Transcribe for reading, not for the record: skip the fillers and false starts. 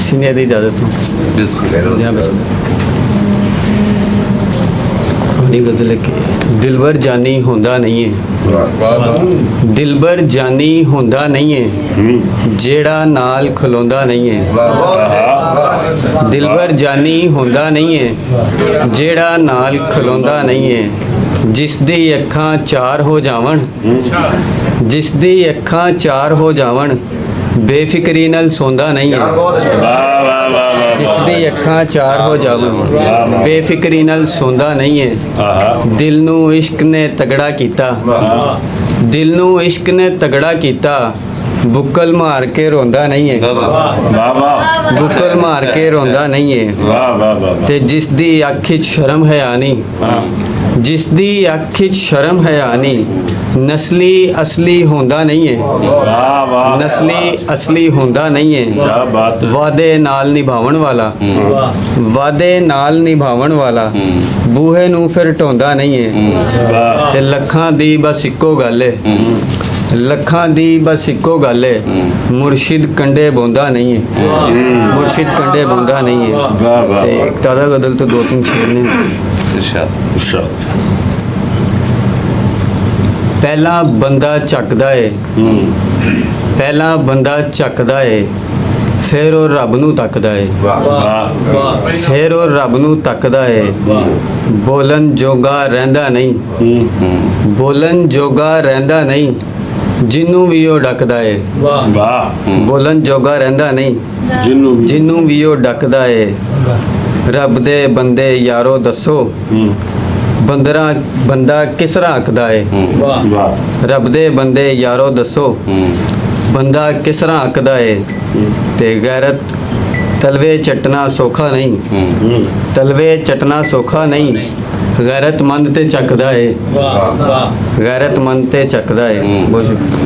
Senior की इजाज़त हूँ। कहानी गज़ल कि दिलबर जानी होंदा नहीं है, दिलबर जानी होंदा नहीं है, जेड़ा नाल खलोंदा नहीं है। दिलबर जानी होंदा नहीं है, जेड़ा नाल खलोंदा नहीं है। जिस दी अखां चार हो जावन, जिस दी अखां चार हो जावन, बेफिक्री नाल सोंदा नहीं है। जिस दी अखां चार हो जावन, बेफिक्री नाल सोंदा नहीं है। दिल नू इश्क ने तगड़ा कीता, दिल नू इश्क ने तगड़ा कीता, बुक्कल मार के रोंदा नहीं है। बुक्कल मार के रोंदा नहीं है। ते जिस दी अख च शर्म है आनी, जिस दी अख च शर्म है आनी, नस्ली असली होंदा नहीं है। नस्ली असली होंदा नहीं है। वादे नाल निभावन वाला, वादे नाल निभावन वाला, बूहे नू फिर ढोंदा नहीं है। ते लखां दी बस इक्को गल है, लखां दी बस इक्को गल है, मुर्शिद कंडे बोंदा नहीं है। मुर्शिद कंडे बोंदा नहीं है। ते एक ताज़ा गज़ल तो 2-3 शेर ने। पहला बंदा चकदा है, पहला बंदा चकदा है, फिर ਉਹ ਰੱਬ ਨੂੰ ਤੱਕਦਾ ਹੈ। ਫਿਰ ਉਹ ਰੱਬ ਨੂੰ ਤੱਕਦਾ ਹੈ। ਬੋਲਣ ਜੋਗਾ ਰਹਿੰਦਾ ਨਹੀਂ, ਬੋਲਣ ਜੋਗਾ ਰਹਿੰਦਾ ਨਹੀਂ, ਜਿਹਨੂੰ ਵੀ ਉਹ ਡੱਕਦਾ ਹੈ। ਬੋਲਣ ਜੋਗਾ ਰਹਿੰਦਾ ਨਹੀਂ, ਜਿਹਨੂੰ ਵੀ ਉਹ ਡੱਕਦਾ ਹੈ। ਰੱਬ ਦੇ ਬੰਦੇ ਯਾਰੋ ਦੱਸੋ, ਬੰਦਾ ਕਿਸ ਤਰ੍ਹਾਂ ਆਖਦਾ ਹੈ। ਰੱਬ ਦੇ ਬੰਦੇ ਯਾਰੋ ਦੱਸੋ, ਬੰਦਾ ਕਿਸ ਤਰ੍ਹਾਂ ਆਖਦਾ ਹੈ। ਤੇ ਗੈਰਤ ਤਲਵੇ ਚਟਣਾ ਸੌਖਾ ਨਹੀਂ, ਤਲਵੇ ਚਟਣਾ ਸੌਖਾ ਨਹੀਂ, ਗੈਰਤਮੰਦ ਤੇ ਚੱਕਦਾ ਹੈ। ਗੈਰਤਮੰਦ ਤੇ ਚੱਕਦਾ ਹੈ। ਬਹੁਤ ਸ਼ੁਕਰੀਆ।